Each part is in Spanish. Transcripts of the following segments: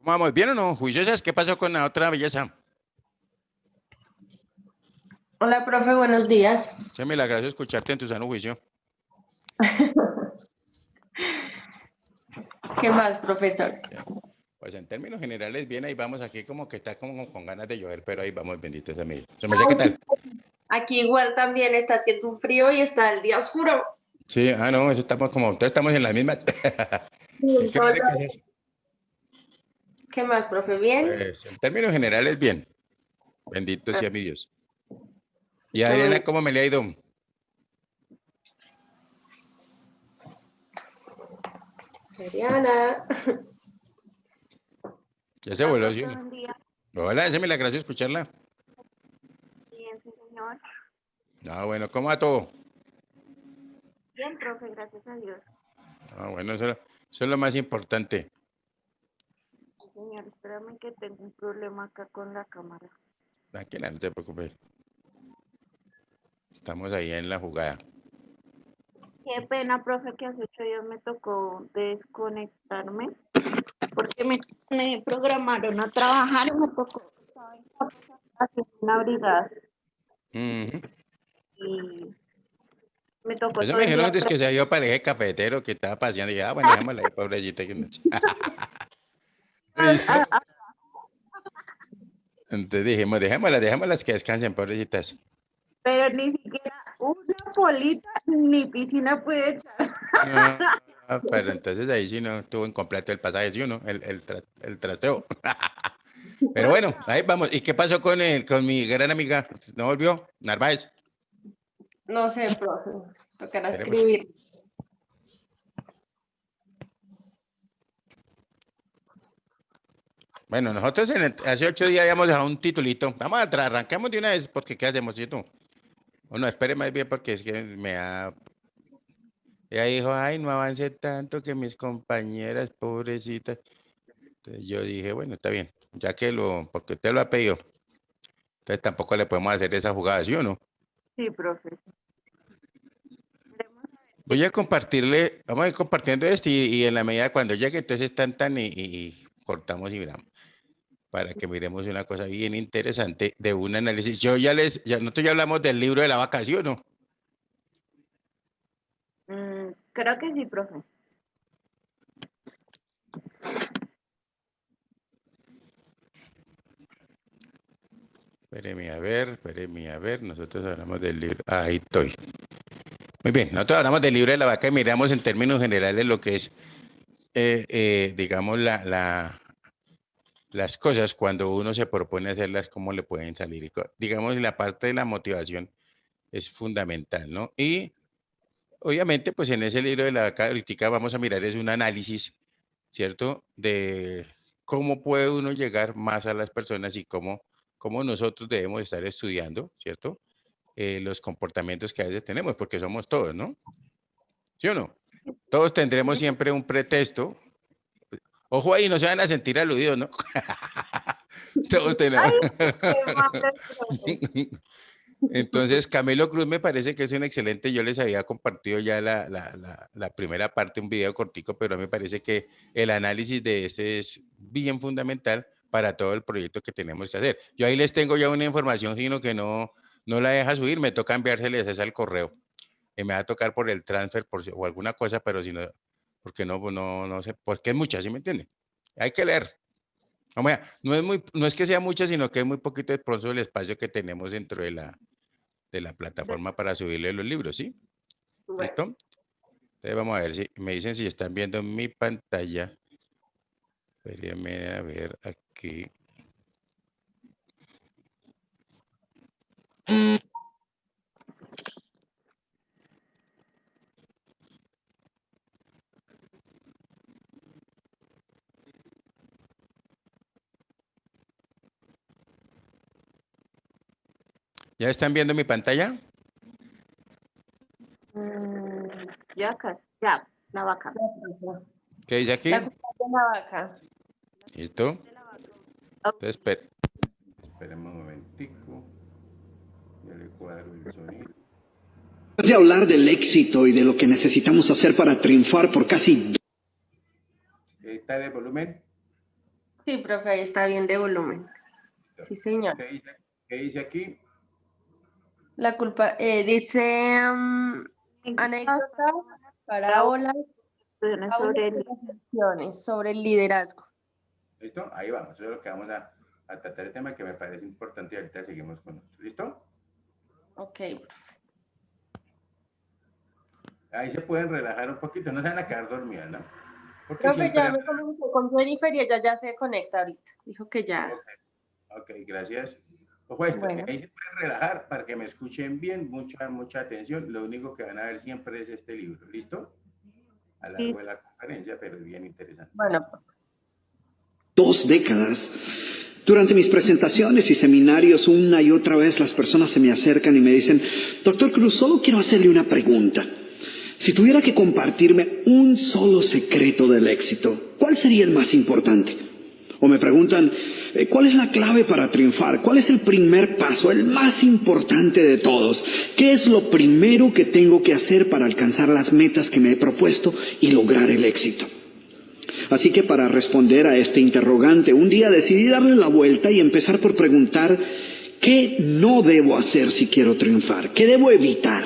¿Cómo vamos? ¿Bien o no? ¿Juiciosas? ¿Qué pasó con la otra belleza? Hola, profe, buenos días. Se me agradezco escucharte en tu sano juicio. ¿Qué más, profesor? Ya. Pues en términos generales, bien, ahí vamos aquí como que está como con ganas de llover, pero ahí vamos, bendito sea mi Dios. Me sé qué tal. Aquí igual también está haciendo un frío y está el día oscuro. Sí, no, eso estamos como, todos estamos en las mismas. Es que mire que es eso. ¿Qué más, profe? ¿Bien? Pues en términos generales, bien. Bendito Ah, sea mi Dios. ¿Y Adriana, muy cómo me le ha ido? Mariana. Ya se Hola, volvió, ¿sí profe, o no? buen día. Hola, se me la gracia escucharla. Bien, sí, señor. Ah, bueno, ¿cómo va todo? Bien, profe, gracias a Dios. Ah, bueno, eso es lo más importante. Sí, señor, espérame que tengo un problema acá con la cámara. Tranquila, no te preocupes. Estamos ahí en la jugada. Qué pena, profe, que hace 8 días me tocó desconectarme porque me programaron a trabajar y me tocó, ¿saben? Haciendo una brigada Ujú. y me tocó Eso todo me el dijeron día. antes que se había para el eje cafetero que estaba paseando. Y dije, bueno, dejémosla ahí, pobrecita. Que no. ¿Listo? Ah, Entonces dijimos, dejémoslas que descansen, pobrecitas. pero ni siquiera una polita ni piscina puede echar. No, pero entonces ahí sí no estuvo incompleto el pasaje, sí o no, el trasteo. Pero bueno, ahí vamos. ¿Y qué pasó con mi gran amiga? ¿No volvió? Narváez. No sé, profe. Tocará Esperemos. escribir. Bueno, nosotros hace 8 días habíamos dejado un titulito. Vamos a arrancamos de una vez porque ¿qué hacemos, cierto? Bueno, espere más bien porque es que me da. Ella dijo, ay, no avance tanto que mis compañeras, pobrecitas. Entonces yo dije, bueno, está bien, ya que porque usted lo ha pedido. Entonces tampoco le podemos hacer esa jugada, ¿sí o no? Sí, profe. Esperemos a ver Voy a compartirle, vamos a ir compartiendo esto y en la medida de cuando llegue, entonces tan y cortamos y miramos. Para que miremos una cosa bien interesante de un análisis. Nosotros ya hablamos del libro de la vacación, ¿no? creo que sí, profe. Espéreme a ver, nosotros hablamos del libro, ahí estoy. Muy bien, nosotros hablamos del libro de la vaca y miramos en términos generales lo que es, digamos, las cosas cuando uno se propone hacerlas, cómo le pueden salir. Digamos, la parte de la motivación es fundamental, ¿no? Y obviamente, pues en ese libro de la vaca ahorita vamos a mirar es un análisis, ¿cierto? De cómo puede uno llegar más a las personas y cómo nosotros debemos estar estudiando, ¿cierto? Los comportamientos que a veces tenemos, porque somos todos, ¿no? ¿Sí o no? Todos tendremos siempre un pretexto. Ojo ahí, no se van a sentir aludidos, ¿no? Todos tenemos. Ay, qué malo el profe. Entonces, Camilo Cruz me parece que es un excelente. Yo les había compartido ya la primera parte, un video cortico, pero a mí me parece que el análisis de este es bien fundamental para todo el proyecto que tenemos que hacer. Yo ahí les tengo ya una información, sino que no la deja subir, me toca enviárseles esa al correo. Y me va a tocar por el transfer o alguna cosa, pero si no, porque no sé, porque es mucha, ¿sí me entienden? Hay que leer. No es que sea mucha, sino que es muy poquito de pronto el espacio que tenemos dentro de la plataforma para subirle los libros, ¿sí? Bueno. ¿Listo? Entonces vamos a ver si me dicen si están viendo mi pantalla. Espérenme a ver aquí. ¿Ya están viendo mi pantalla? Mm, ya casi, ya, la vaca. ¿Qué dice La aquí? culpa de la vaca. ¿Listo? De la vaca. Entonces, esperemos un momentico. Yo le cuadro el sonido. De hablar del éxito y de lo que necesitamos hacer para triunfar por casi ¿Está el volumen? Sí, profe, ahí está bien de volumen. Sí, señor. ¿Qué dice aquí? La culpa, dice anécdotas, parábolas, sobre audios y reflexiones sobre el liderazgo. ¿Listo? Ahí vamos. Eso es lo que vamos a tratar el tema que me parece importante y ahorita seguimos con otro. ¿Listo? Ok. Ahí se pueden relajar un poquito, no se van a quedar dormidas, ¿no? Porque Profe, siempre... ya me comuniqué con Jennifer y ella ya se conecta ahorita. Dijo que ya. Ok, gracias. Ojo esto, Bueno. ahí se pueden relajar para que me escuchen bien, mucha atención. Lo único que van a ver siempre es este libro, ¿listo? A lo largo de la conferencia, pero es bien interesante. Bueno. 2 décadas. Durante mis presentaciones y seminarios, una y otra vez las personas se me acercan y me dicen, Doctor Cruz, solo quiero hacerle una pregunta. Si tuviera que compartirme un solo secreto del éxito, ¿cuál sería el más importante? O me preguntan, ¿cuál es la clave para triunfar? ¿Cuál es el primer paso, el más importante de todos? ¿Qué es lo primero que tengo que hacer para alcanzar las metas que me he propuesto y lograr el éxito? Así que para responder a este interrogante, un día decidí darle la vuelta y empezar por preguntar, ¿qué no debo hacer si quiero triunfar? ¿Qué debo evitar?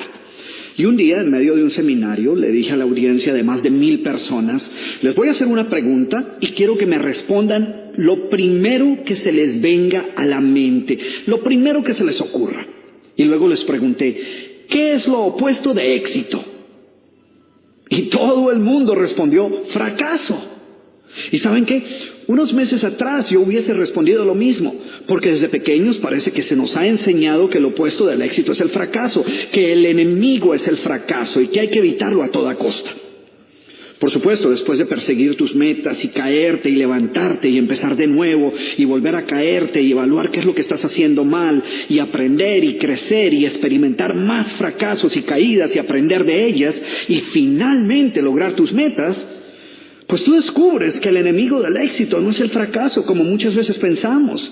Y un día, en medio de un seminario, le dije a la audiencia de más de 1000 personas, les voy a hacer una pregunta y quiero que me respondan lo primero que se les venga a la mente, lo primero que se les ocurra. Y luego les pregunté, ¿qué es lo opuesto de éxito? Y todo el mundo respondió, fracaso. ¿Y saben qué? Unos meses atrás yo hubiese respondido lo mismo, porque desde pequeños parece que se nos ha enseñado que el opuesto del éxito es el fracaso, que el enemigo es el fracaso y que hay que evitarlo a toda costa. Por supuesto, después de perseguir tus metas y caerte y levantarte y empezar de nuevo y volver a caerte y evaluar qué es lo que estás haciendo mal y aprender y crecer y experimentar más fracasos y caídas y aprender de ellas y finalmente lograr tus metas, pues tú descubres que el enemigo del éxito no es el fracaso como muchas veces pensamos.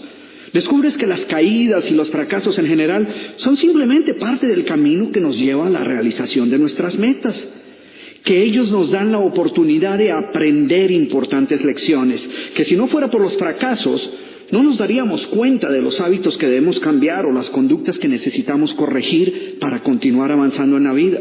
Descubres que las caídas y los fracasos en general son simplemente parte del camino que nos lleva a la realización de nuestras metas. Que ellos nos dan la oportunidad de aprender importantes lecciones, que si no fuera por los fracasos, no nos daríamos cuenta de los hábitos que debemos cambiar o las conductas que necesitamos corregir para continuar avanzando en la vida.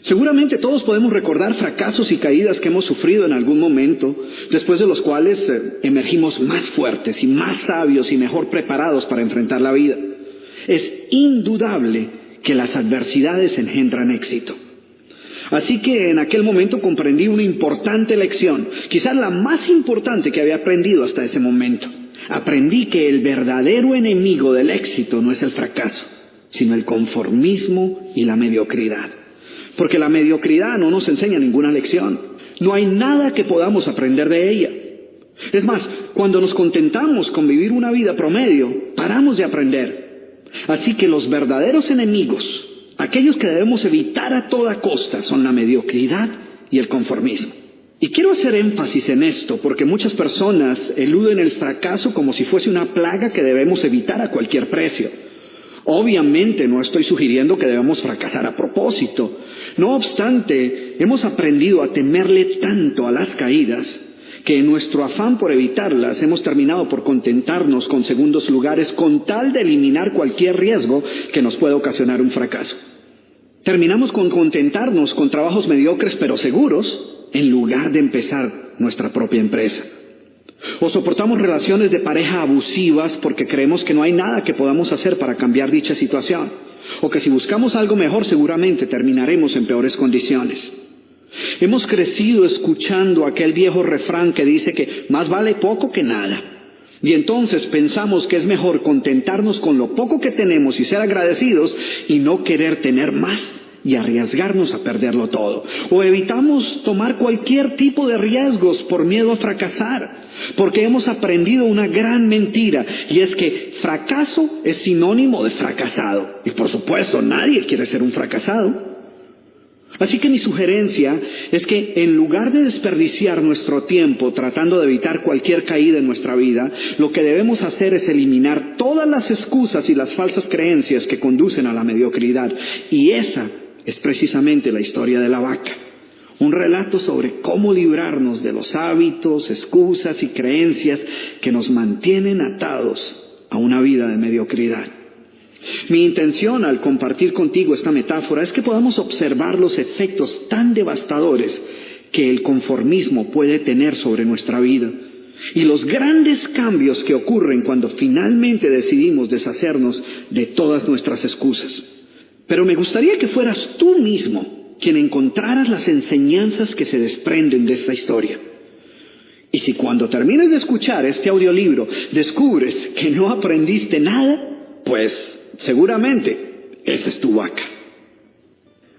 Seguramente todos podemos recordar fracasos y caídas que hemos sufrido en algún momento, después de los cuales emergimos más fuertes y más sabios y mejor preparados para enfrentar la vida. Es indudable que las adversidades engendran éxito. Así que en aquel momento comprendí una importante lección, quizás la más importante que había aprendido hasta ese momento. Aprendí que el verdadero enemigo del éxito no es el fracaso, sino el conformismo y la mediocridad. Porque la mediocridad no nos enseña ninguna lección. No hay nada que podamos aprender de ella. Es más, cuando nos contentamos con vivir una vida promedio, paramos de aprender. Así que los verdaderos enemigos, aquellos que debemos evitar a toda costa, son la mediocridad y el conformismo. Y quiero hacer énfasis en esto porque muchas personas eluden el fracaso como si fuese una plaga que debemos evitar a cualquier precio. Obviamente no estoy sugiriendo que debamos fracasar a propósito. No obstante, hemos aprendido a temerle tanto a las caídas que en nuestro afán por evitarlas hemos terminado por contentarnos con segundos lugares con tal de eliminar cualquier riesgo que nos pueda ocasionar un fracaso. Terminamos con contentarnos con trabajos mediocres pero seguros en lugar de empezar nuestra propia empresa. O soportamos relaciones de pareja abusivas porque creemos que no hay nada que podamos hacer para cambiar dicha situación. O que si buscamos algo mejor seguramente terminaremos en peores condiciones. Hemos crecido escuchando aquel viejo refrán que dice que más vale poco que nada. Y entonces pensamos que es mejor contentarnos con lo poco que tenemos y ser agradecidos y no querer tener más y arriesgarnos a perderlo todo. O evitamos tomar cualquier tipo de riesgos por miedo a fracasar. Porque hemos aprendido una gran mentira, y es que fracaso es sinónimo de fracasado. Y por supuesto, nadie quiere ser un fracasado. Así que mi sugerencia es que en lugar de desperdiciar nuestro tiempo tratando de evitar cualquier caída en nuestra vida, lo que debemos hacer es eliminar todas las excusas y las falsas creencias que conducen a la mediocridad. Y esa es precisamente la historia de la vaca. Un relato sobre cómo librarnos de los hábitos, excusas y creencias que nos mantienen atados a una vida de mediocridad. Mi intención al compartir contigo esta metáfora es que podamos observar los efectos tan devastadores que el conformismo puede tener sobre nuestra vida y los grandes cambios que ocurren cuando finalmente decidimos deshacernos de todas nuestras excusas. Pero me gustaría que fueras tú mismo quien encontraras las enseñanzas que se desprenden de esta historia. Y si cuando termines de escuchar este audiolibro descubres que no aprendiste nada, pues seguramente esa es tu vaca.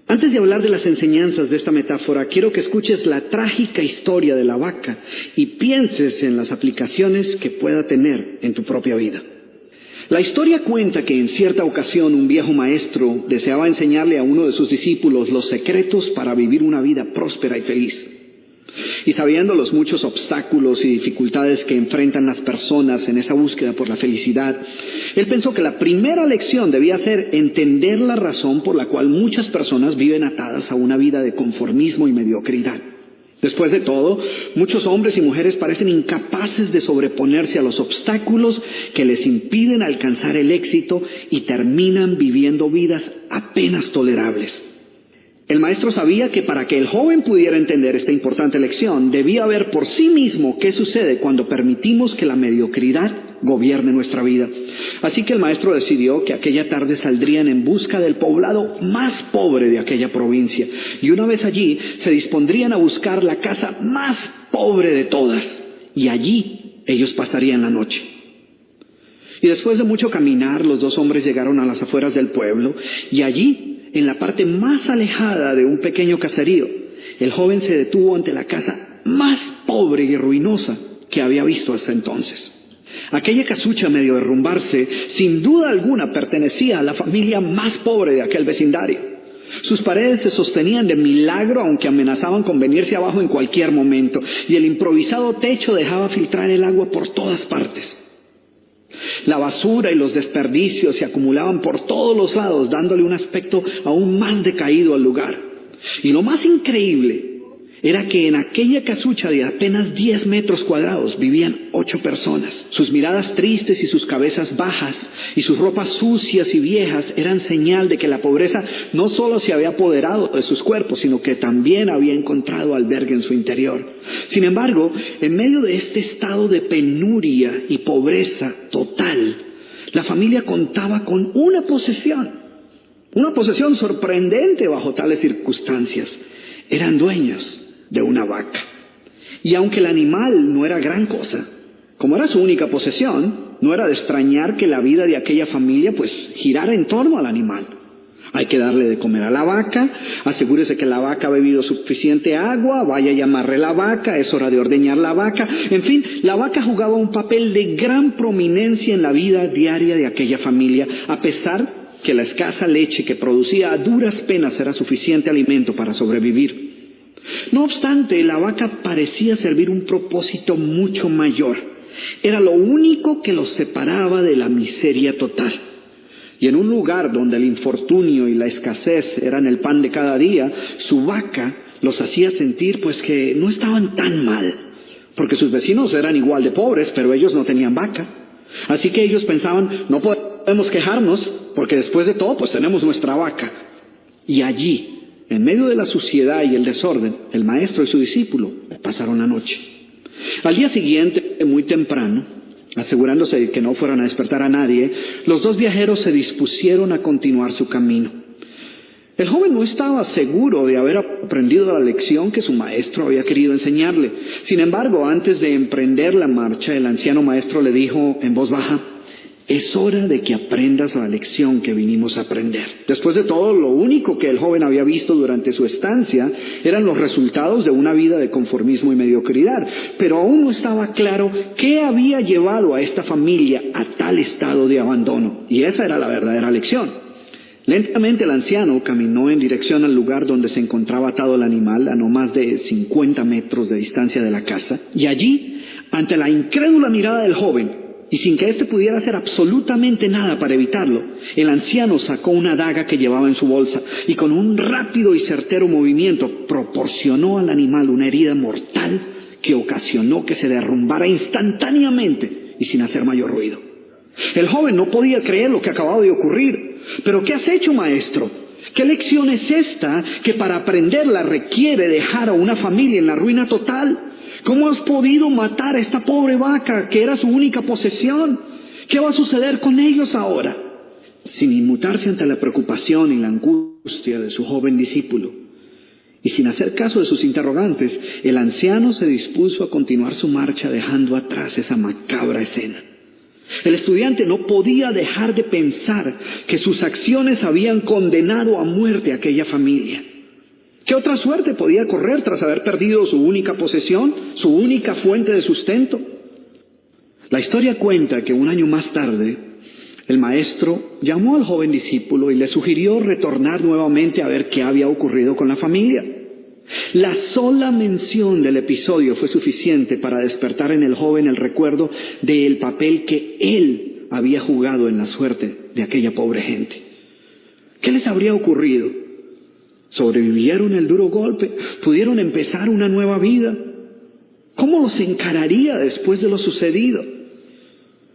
Antes de hablar de las enseñanzas de esta metáfora, quiero que escuches la trágica historia de la vaca y pienses en las aplicaciones que pueda tener en tu propia vida. La historia cuenta que en cierta ocasión un viejo maestro deseaba enseñarle a uno de sus discípulos los secretos para vivir una vida próspera y feliz. Y sabiendo los muchos obstáculos y dificultades que enfrentan las personas en esa búsqueda por la felicidad, él pensó que la primera lección debía ser entender la razón por la cual muchas personas viven atadas a una vida de conformismo y mediocridad. Después de todo, muchos hombres y mujeres parecen incapaces de sobreponerse a los obstáculos que les impiden alcanzar el éxito y terminan viviendo vidas apenas tolerables. El maestro sabía que para que el joven pudiera entender esta importante lección, debía ver por sí mismo qué sucede cuando permitimos que la mediocridad gobierne nuestra vida. Así que el maestro decidió que aquella tarde saldrían en busca del poblado más pobre de aquella provincia, y una vez allí se dispondrían a buscar la casa más pobre de todas, y allí ellos pasarían la noche. Y después de mucho caminar, los dos hombres llegaron a las afueras del pueblo, y allí, en la parte más alejada de un pequeño caserío, el joven se detuvo ante la casa más pobre y ruinosa que había visto hasta entonces. Aquella casucha, medio derrumbarse, sin duda alguna pertenecía a la familia más pobre de aquel vecindario. Sus paredes se sostenían de milagro, aunque amenazaban con venirse abajo en cualquier momento, y el improvisado techo dejaba filtrar el agua por todas partes. La basura y los desperdicios se acumulaban por todos los lados, dándole un aspecto aún más decaído al lugar. Y lo más increíble era que en aquella casucha de apenas 10 metros cuadrados vivían 8 personas. Sus miradas tristes y sus cabezas bajas y sus ropas sucias y viejas eran señal de que la pobreza no solo se había apoderado de sus cuerpos, sino que también había encontrado albergue en su interior. Sin embargo, en medio de este estado de penuria y pobreza total, la familia contaba con una posesión sorprendente bajo tales circunstancias. Eran dueños de una vaca. Y aunque el animal no era gran cosa, como era su única posesión, no era de extrañar que la vida de aquella familia girara en torno al animal. Hay que darle de comer a la vaca, asegúrese que la vaca ha bebido suficiente agua, vaya a llamarle la vaca, es hora de ordeñar la vaca. En fin, la vaca jugaba un papel de gran prominencia en la vida diaria de aquella familia, a pesar que la escasa leche que producía a duras penas era suficiente alimento para sobrevivir. No obstante, la vaca parecía servir un propósito mucho mayor. Era lo único que los separaba de la miseria total. Y en un lugar donde el infortunio y la escasez eran el pan de cada día, su vaca los hacía sentir que no estaban tan mal, porque sus vecinos eran igual de pobres, pero ellos no tenían vaca. Así que ellos pensaban, no podemos quejarnos, porque después de todo tenemos nuestra vaca. Y allí, en medio de la suciedad y el desorden, el maestro y su discípulo pasaron la noche. Al día siguiente, muy temprano, asegurándose de que no fueran a despertar a nadie, los dos viajeros se dispusieron a continuar su camino. El joven no estaba seguro de haber aprendido la lección que su maestro había querido enseñarle. Sin embargo, antes de emprender la marcha, el anciano maestro le dijo en voz baja: es hora de que aprendas la lección que vinimos a aprender. Después de todo, lo único que el joven había visto durante su estancia eran los resultados de una vida de conformismo y mediocridad, pero aún no estaba claro qué había llevado a esta familia a tal estado de abandono, y esa era la verdadera lección. Lentamente el anciano caminó en dirección al lugar donde se encontraba atado el animal, a no más de 50 metros de distancia de la casa, y allí, ante la incrédula mirada del joven, y sin que éste pudiera hacer absolutamente nada para evitarlo, el anciano sacó una daga que llevaba en su bolsa y con un rápido y certero movimiento proporcionó al animal una herida mortal que ocasionó que se derrumbara instantáneamente y sin hacer mayor ruido. El joven no podía creer lo que acababa de ocurrir. ¿Pero qué has hecho, maestro? ¿Qué lección es esta que para aprenderla requiere dejar a una familia en la ruina total? ¿Cómo has podido matar a esta pobre vaca que era su única posesión? ¿Qué va a suceder con ellos ahora? Sin inmutarse ante la preocupación y la angustia de su joven discípulo, y sin hacer caso de sus interrogantes, el anciano se dispuso a continuar su marcha dejando atrás esa macabra escena. El estudiante no podía dejar de pensar que sus acciones habían condenado a muerte a aquella familia. ¿Qué otra suerte podía correr tras haber perdido su única posesión, su única fuente de sustento? La historia cuenta que un año más tarde, el maestro llamó al joven discípulo y le sugirió retornar nuevamente a ver qué había ocurrido con la familia. La sola mención del episodio fue suficiente para despertar en el joven el recuerdo del papel que él había jugado en la suerte de aquella pobre gente. ¿Qué les habría ocurrido? ¿Sobrevivieron el duro golpe? ¿Pudieron empezar una nueva vida? ¿Cómo los encararía después de lo sucedido?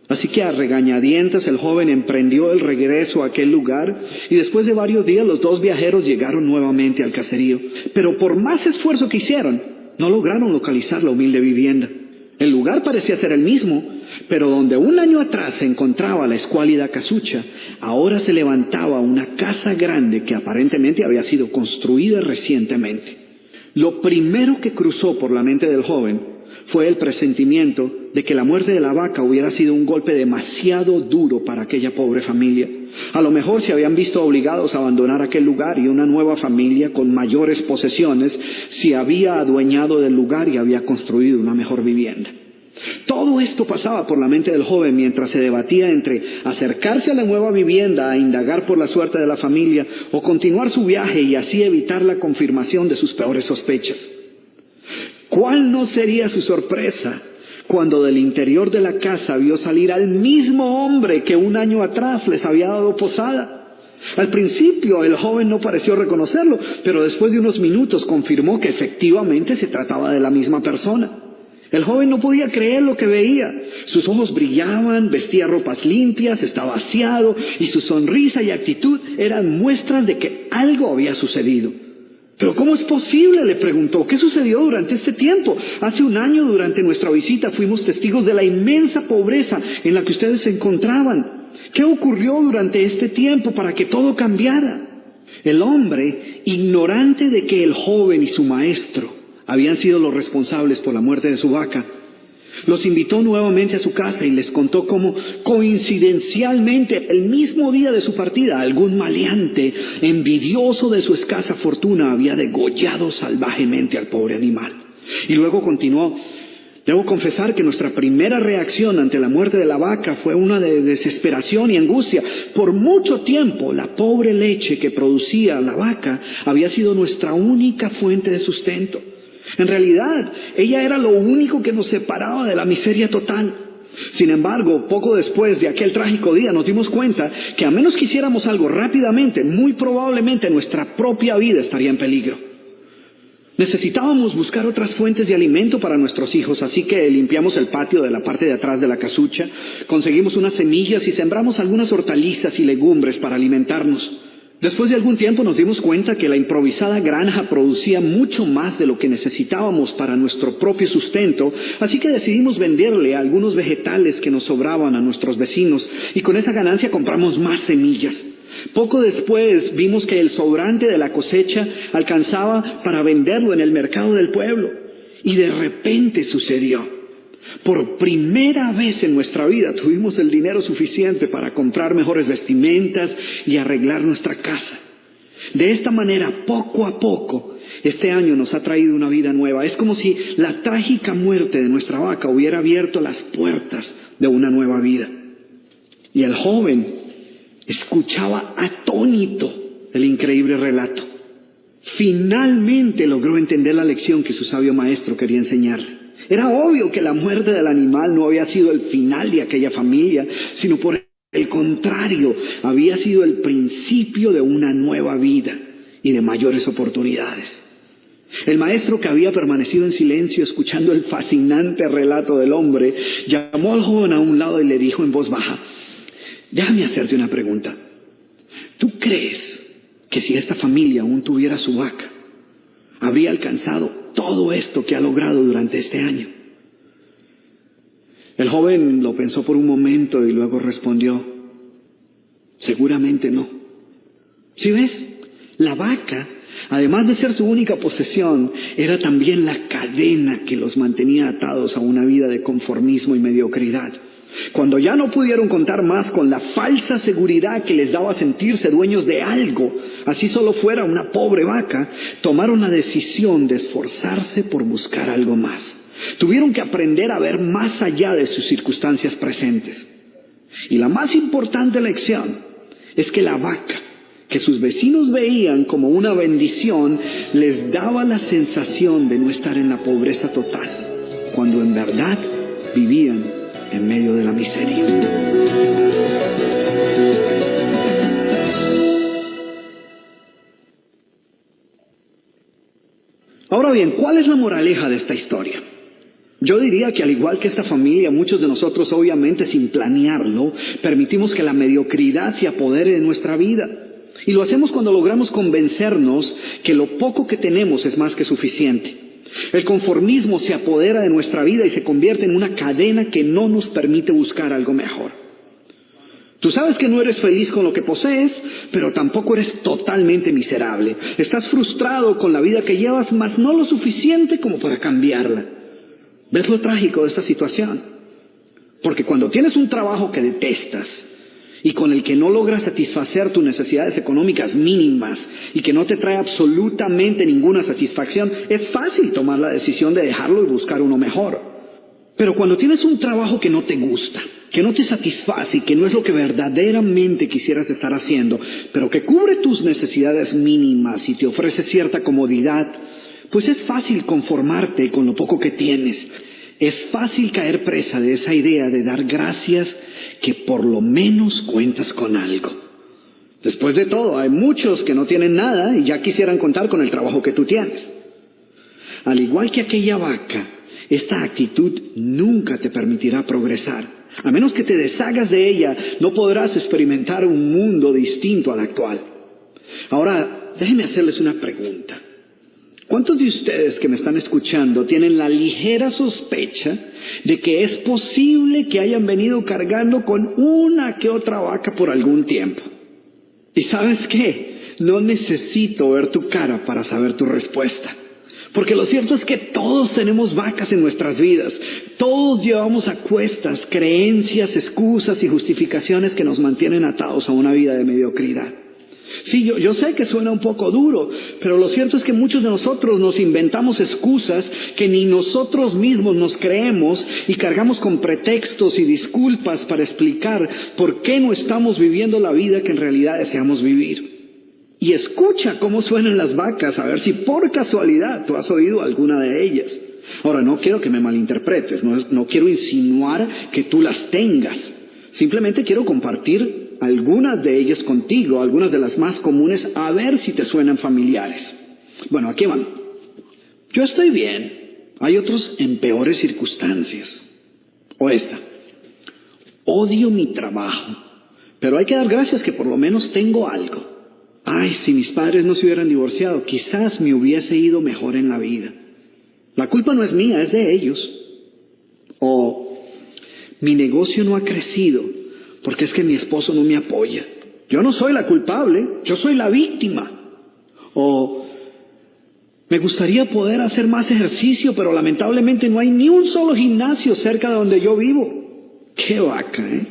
Así que a regañadientes el joven emprendió el regreso a aquel lugar y después de varios días los dos viajeros llegaron nuevamente al caserío. Pero por más esfuerzo que hicieron, no lograron localizar la humilde vivienda. El lugar parecía ser el mismo, pero donde un año atrás se encontraba la escuálida casucha, ahora se levantaba una casa grande que aparentemente había sido construida recientemente. Lo primero que cruzó por la mente del joven fue el presentimiento de que la muerte de la vaca hubiera sido un golpe demasiado duro para aquella pobre familia. A lo mejor se habían visto obligados a abandonar aquel lugar y una nueva familia con mayores posesiones se había adueñado del lugar y había construido una mejor vivienda. Todo esto pasaba por la mente del joven mientras se debatía entre acercarse a la nueva vivienda a indagar por la suerte de la familia o continuar su viaje y así evitar la confirmación de sus peores sospechas. ¿Cuál no sería su sorpresa cuando del interior de la casa vio salir al mismo hombre que un año atrás les había dado posada? Al principio el joven no pareció reconocerlo, pero después de unos minutos confirmó que efectivamente se trataba de la misma persona. El joven no podía creer lo que veía. Sus ojos brillaban, vestía ropas limpias, estaba aseado y su sonrisa y actitud eran muestras de que algo había sucedido. ¿Pero cómo es posible?, le preguntó. ¿Qué sucedió durante este tiempo? Hace un año, durante nuestra visita, fuimos testigos de la inmensa pobreza en la que ustedes se encontraban. ¿Qué ocurrió durante este tiempo para que todo cambiara? El hombre, ignorante de que el joven y su maestro habían sido los responsables por la muerte de su vaca, los invitó nuevamente a su casa y les contó cómo, coincidencialmente, el mismo día de su partida, algún maleante, envidioso de su escasa fortuna, había degollado salvajemente al pobre animal. Y luego continuó: debo confesar que nuestra primera reacción ante la muerte de la vaca fue una de desesperación y angustia. Por mucho tiempo, la pobre leche que producía la vaca había sido nuestra única fuente de sustento. En realidad, ella era lo único que nos separaba de la miseria total. Sin embargo, poco después de aquel trágico día nos dimos cuenta que a menos que hiciéramos algo rápidamente, muy probablemente nuestra propia vida estaría en peligro. Necesitábamos buscar otras fuentes de alimento para nuestros hijos, así que limpiamos el patio de la parte de atrás de la casucha, conseguimos unas semillas y sembramos algunas hortalizas y legumbres para alimentarnos. Después de algún tiempo nos dimos cuenta que la improvisada granja producía mucho más de lo que necesitábamos para nuestro propio sustento, así que decidimos venderle algunos vegetales que nos sobraban a nuestros vecinos y con esa ganancia compramos más semillas. Poco después vimos que el sobrante de la cosecha alcanzaba para venderlo en el mercado del pueblo y de repente sucedió. Por primera vez en nuestra vida tuvimos el dinero suficiente para comprar mejores vestimentas y arreglar nuestra casa. De esta manera, poco a poco, este año nos ha traído una vida nueva. Es como si la trágica muerte de nuestra vaca hubiera abierto las puertas de una nueva vida. Y el joven escuchaba atónito el increíble relato. Finalmente logró entender la lección que su sabio maestro quería enseñar. Era obvio que la muerte del animal no había sido el final de aquella familia, sino por el contrario, había sido el principio de una nueva vida y de mayores oportunidades. El maestro, que había permanecido en silencio escuchando el fascinante relato del hombre, llamó al joven a un lado y le dijo en voz baja: déjame hacerte una pregunta. ¿Tú crees que si esta familia aún tuviera su vaca, habría alcanzado todo esto que ha logrado durante este año? El joven lo pensó por un momento y luego respondió: seguramente no. ¿Sí ves? La vaca, además de ser su única posesión, era también la cadena que los mantenía atados a una vida de conformismo y mediocridad. Cuando ya no pudieron contar más con la falsa seguridad que les daba sentirse dueños de algo, así solo fuera una pobre vaca, tomaron la decisión de esforzarse por buscar algo más. Tuvieron que aprender a ver más allá de sus circunstancias presentes. Y la más importante lección es que la vaca, que sus vecinos veían como una bendición, les daba la sensación de no estar en la pobreza total, cuando en verdad vivían en medio de la miseria. Ahora bien, ¿cuál es la moraleja de esta historia? Yo diría que al igual que esta familia, muchos de nosotros, obviamente sin planearlo, permitimos que la mediocridad se apodere de nuestra vida. Y lo hacemos cuando logramos convencernos que lo poco que tenemos es más que suficiente. El conformismo se apodera de nuestra vida y se convierte en una cadena que no nos permite buscar algo mejor. Tú sabes que no eres feliz con lo que posees, pero tampoco eres totalmente miserable. Estás frustrado con la vida que llevas, mas no lo suficiente como para cambiarla. ¿Ves lo trágico de esta situación? Porque cuando tienes un trabajo que detestas y con el que no logras satisfacer tus necesidades económicas mínimas y que no te trae absolutamente ninguna satisfacción, es fácil tomar la decisión de dejarlo y buscar uno mejor. Pero cuando tienes un trabajo que no te gusta, que no te satisface y que no es lo que verdaderamente quisieras estar haciendo, pero que cubre tus necesidades mínimas y te ofrece cierta comodidad, pues es fácil conformarte con lo poco que tienes. Es fácil caer presa de esa idea de dar gracias que por lo menos cuentas con algo. Después de todo, hay muchos que no tienen nada y ya quisieran contar con el trabajo que tú tienes. Al igual que aquella vaca, esta actitud nunca te permitirá progresar. A menos que te deshagas de ella, no podrás experimentar un mundo distinto al actual. Ahora, déjenme hacerles una pregunta. ¿Cuántos de ustedes que me están escuchando tienen la ligera sospecha de que es posible que hayan venido cargando con una que otra vaca por algún tiempo? ¿Y sabes qué? No necesito ver tu cara para saber tu respuesta. Porque lo cierto es que todos tenemos vacas en nuestras vidas. Todos llevamos a cuestas creencias, excusas y justificaciones que nos mantienen atados a una vida de mediocridad. Sí, yo sé que suena un poco duro, pero lo cierto es que muchos de nosotros nos inventamos excusas que ni nosotros mismos nos creemos y cargamos con pretextos y disculpas para explicar por qué no estamos viviendo la vida que en realidad deseamos vivir. Y escucha cómo suenan las vacas, a ver si por casualidad tú has oído alguna de ellas. Ahora, no quiero que me malinterpretes, no quiero insinuar que tú las tengas. Simplemente quiero compartir algunas de ellas contigo, algunas de las más comunes, a ver si te suenan familiares. Bueno, aquí van. Yo estoy bien, hay otros en peores circunstancias. O esta. Odio mi trabajo, pero hay que dar gracias que por lo menos tengo algo. Ay, si mis padres no se hubieran divorciado, quizás me hubiese ido mejor en la vida. La culpa no es mía, es de ellos. O mi negocio no ha crecido porque es que mi esposo no me apoya. Yo no soy la culpable, yo soy la víctima. O me gustaría poder hacer más ejercicio, pero lamentablemente no hay ni un solo gimnasio cerca de donde yo vivo. Qué vaca, ¿eh?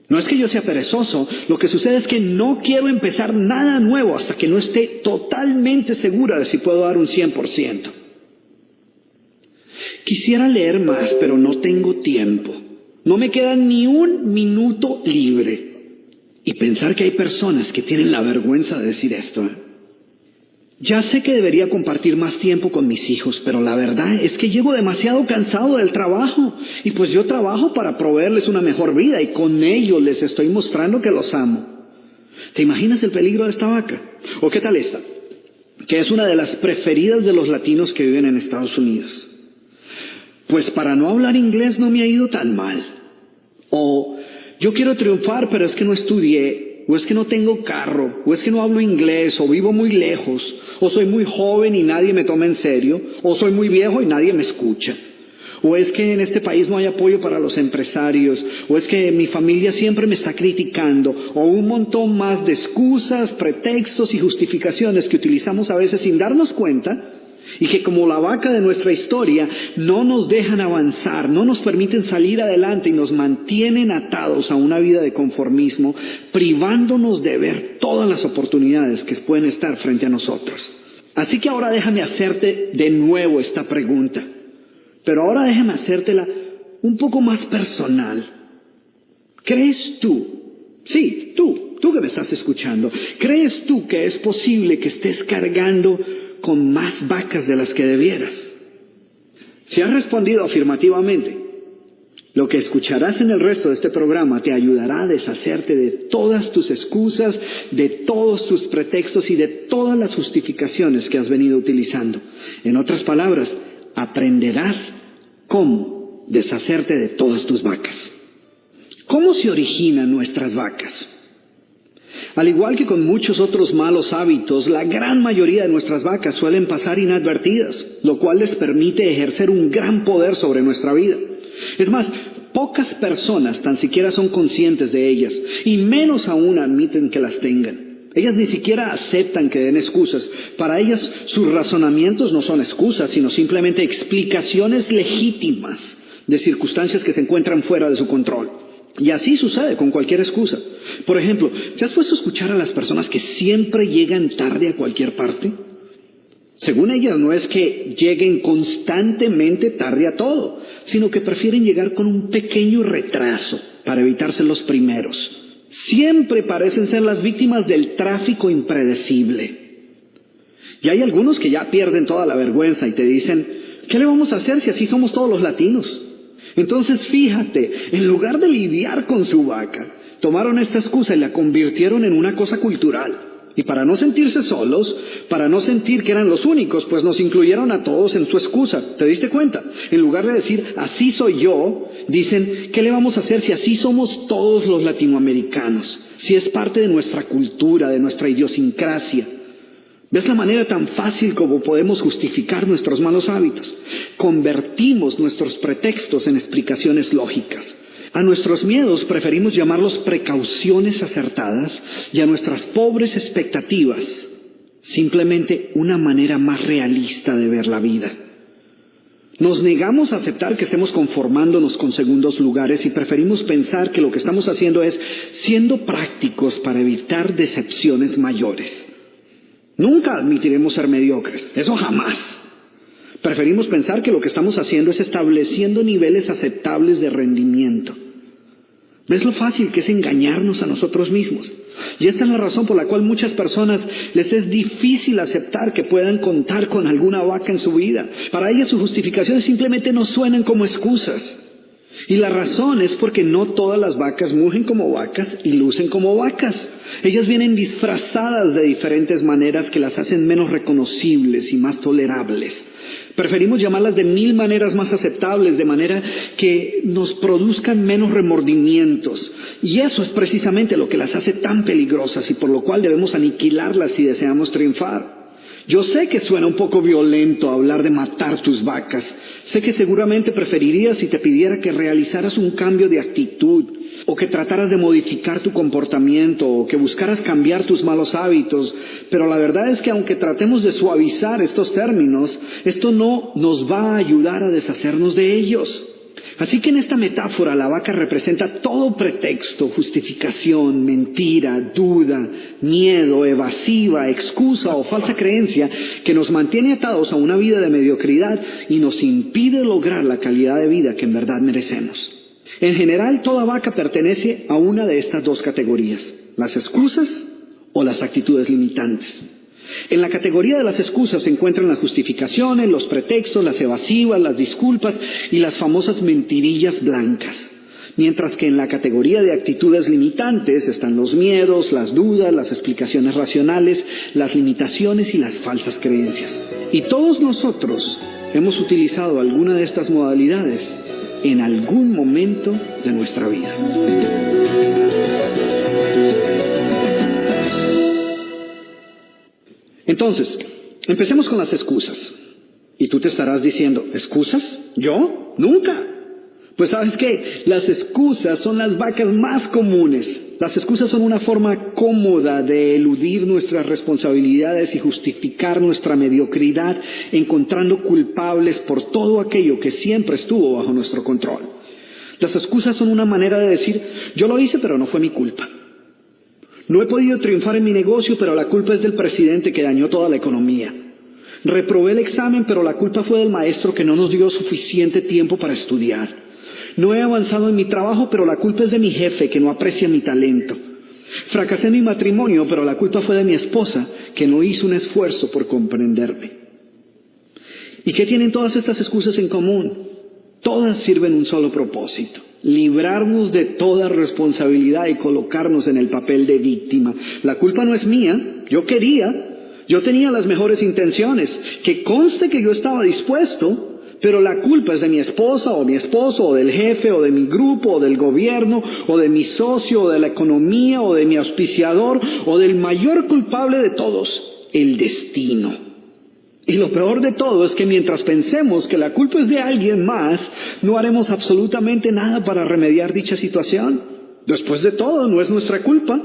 No es que yo sea perezoso, lo que sucede es que no quiero empezar nada nuevo hasta que no esté totalmente segura de si puedo dar un 100%. Quisiera leer más, pero no tengo tiempo. No me queda ni un minuto libre. Y pensar que hay personas que tienen la vergüenza de decir esto, ¿eh? Ya sé que debería compartir más tiempo con mis hijos, pero la verdad es que llego demasiado cansado del trabajo. Y pues yo trabajo para proveerles una mejor vida y con ello les estoy mostrando que los amo. ¿Te imaginas el peligro de esta vaca? ¿O qué tal esta? Que es una de las preferidas de los latinos que viven en Estados Unidos. Pues para no hablar inglés no me ha ido tan mal. O yo quiero triunfar, pero es que no estudié. O es que no tengo carro. O es que no hablo inglés. O vivo muy lejos. O soy muy joven y nadie me toma en serio. O soy muy viejo y nadie me escucha. O es que en este país no hay apoyo para los empresarios. O es que mi familia siempre me está criticando. O un montón más de excusas, pretextos y justificaciones que utilizamos a veces sin darnos cuenta. Y que como la vaca de nuestra historia no nos dejan avanzar, no nos permiten salir adelante y nos mantienen atados a una vida de conformismo, privándonos de ver todas las oportunidades que pueden estar frente a nosotros. Así que ahora déjame hacerte de nuevo esta pregunta, pero ahora déjame hacértela un poco más personal. ¿Crees tú? Sí, tú que me estás escuchando, ¿crees tú que es posible que estés cargando con más vacas de las que debieras? Si has respondido afirmativamente, lo que escucharás en el resto de este programa te ayudará a deshacerte de todas tus excusas, de todos tus pretextos y de todas las justificaciones que has venido utilizando. En otras palabras, aprenderás cómo deshacerte de todas tus vacas. ¿Cómo se originan nuestras vacas? Al igual que con muchos otros malos hábitos, la gran mayoría de nuestras vacas suelen pasar inadvertidas, lo cual les permite ejercer un gran poder sobre nuestra vida. Es más, pocas personas tan siquiera son conscientes de ellas, y menos aún admiten que las tengan. Ellas ni siquiera aceptan que den excusas. Para ellas, sus razonamientos no son excusas, sino simplemente explicaciones legítimas de circunstancias que se encuentran fuera de su control. Y así sucede con cualquier excusa. Por ejemplo, ¿te has puesto a escuchar a las personas que siempre llegan tarde a cualquier parte? Según ellas, no es que lleguen constantemente tarde a todo, sino que prefieren llegar con un pequeño retraso para evitarse los primeros. Siempre parecen ser las víctimas del tráfico impredecible. Y hay algunos que ya pierden toda la vergüenza y te dicen, ¿qué le vamos a hacer si así somos todos los latinos? Entonces fíjate, en lugar de lidiar con su vaca, tomaron esta excusa y la convirtieron en una cosa cultural. Y para no sentirse solos, para no sentir que eran los únicos, pues nos incluyeron a todos en su excusa. ¿Te diste cuenta? En lugar de decir, así soy yo, dicen, ¿qué le vamos a hacer si así somos todos los latinoamericanos? Si es parte de nuestra cultura, de nuestra idiosincrasia. ¿Ves la manera tan fácil como podemos justificar nuestros malos hábitos? Convertimos nuestros pretextos en explicaciones lógicas. A nuestros miedos preferimos llamarlos precauciones acertadas y a nuestras pobres expectativas simplemente una manera más realista de ver la vida. Nos negamos a aceptar que estemos conformándonos con segundos lugares y preferimos pensar que lo que estamos haciendo es siendo prácticos para evitar decepciones mayores. Nunca admitiremos ser mediocres, eso jamás. Preferimos pensar que lo que estamos haciendo es estableciendo niveles aceptables de rendimiento. ¿Ves lo fácil que es engañarnos a nosotros mismos? Y esta es la razón por la cual muchas personas les es difícil aceptar que puedan contar con alguna vaca en su vida. Para ellas sus justificaciones simplemente no suenan como excusas. Y la razón es porque no todas las vacas mugen como vacas y lucen como vacas. Ellas vienen disfrazadas de diferentes maneras que las hacen menos reconocibles y más tolerables. Preferimos llamarlas de 1000 maneras más aceptables, de manera que nos produzcan menos remordimientos. Y eso es precisamente lo que las hace tan peligrosas y por lo cual debemos aniquilarlas si deseamos triunfar. Yo sé que suena un poco violento hablar de matar tus vacas. Sé que seguramente preferirías si te pidiera que realizaras un cambio de actitud, o que trataras de modificar tu comportamiento, o que buscaras cambiar tus malos hábitos. Pero la verdad es que aunque tratemos de suavizar estos términos, esto no nos va a ayudar a deshacernos de ellos. Así que en esta metáfora la vaca representa todo pretexto, justificación, mentira, duda, miedo, evasiva, excusa o falsa creencia que nos mantiene atados a una vida de mediocridad y nos impide lograr la calidad de vida que en verdad merecemos. En general, toda vaca pertenece a una de estas dos categorías, las excusas o las actitudes limitantes. En la categoría de las excusas se encuentran las justificaciones, los pretextos, las evasivas, las disculpas y las famosas mentirillas blancas. Mientras que en la categoría de actitudes limitantes están los miedos, las dudas, las explicaciones racionales, las limitaciones y las falsas creencias. Y todos nosotros hemos utilizado alguna de estas modalidades en algún momento de nuestra vida. Entonces, empecemos con las excusas. Y tú te estarás diciendo, ¿excusas? ¿Yo? ¡Nunca! Pues ¿sabes qué? Las excusas son las vacas más comunes. Las excusas son una forma cómoda de eludir nuestras responsabilidades y justificar nuestra mediocridad, encontrando culpables por todo aquello que siempre estuvo bajo nuestro control. Las excusas son una manera de decir, yo lo hice pero no fue mi culpa. No he podido triunfar en mi negocio, pero la culpa es del presidente que dañó toda la economía. Reprobé el examen, pero la culpa fue del maestro que no nos dio suficiente tiempo para estudiar. No he avanzado en mi trabajo, pero la culpa es de mi jefe que no aprecia mi talento. Fracasé en mi matrimonio, pero la culpa fue de mi esposa que no hizo un esfuerzo por comprenderme. ¿Y qué tienen todas estas excusas en común? Todas sirven un solo propósito: librarnos de toda responsabilidad y colocarnos en el papel de víctima. La culpa no es mía, yo tenía las mejores intenciones, que conste que yo estaba dispuesto, pero la culpa es de mi esposa o mi esposo o del jefe o de mi grupo o del gobierno o de mi socio o de la economía o de mi auspiciador o del mayor culpable de todos, el destino. Y lo peor de todo es que mientras pensemos que la culpa es de alguien más, no haremos absolutamente nada para remediar dicha situación. Después de todo, no es nuestra culpa.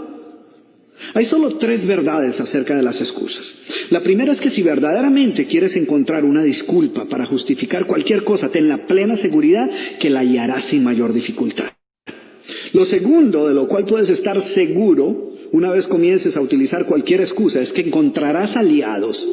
Hay solo 3 verdades acerca de las excusas. La primera es que si verdaderamente quieres encontrar una disculpa para justificar cualquier cosa, ten la plena seguridad que la hallarás sin mayor dificultad. Lo segundo, de lo cual puedes estar seguro una vez comiences a utilizar cualquier excusa, es que encontrarás aliados.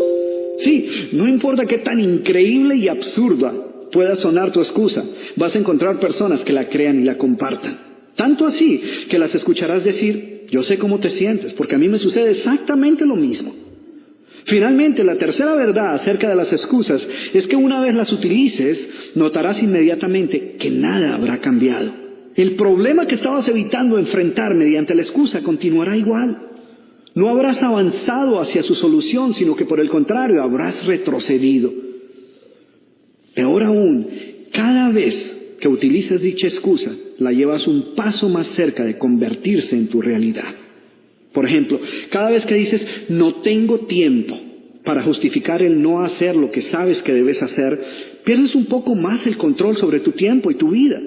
Sí, no importa qué tan increíble y absurda pueda sonar tu excusa, vas a encontrar personas que la crean y la compartan. Tanto así que las escucharás decir, yo sé cómo te sientes, porque a mí me sucede exactamente lo mismo. Finalmente, la tercera verdad acerca de las excusas es que una vez las utilices, notarás inmediatamente que nada habrá cambiado. El problema que estabas evitando enfrentar mediante la excusa continuará igual. No habrás avanzado hacia su solución, sino que por el contrario habrás retrocedido. Peor aún, cada vez que utilices dicha excusa, la llevas un paso más cerca de convertirse en tu realidad. Por ejemplo, cada vez que dices, no tengo tiempo, para justificar el no hacer lo que sabes que debes hacer, pierdes un poco más el control sobre tu tiempo y tu vida.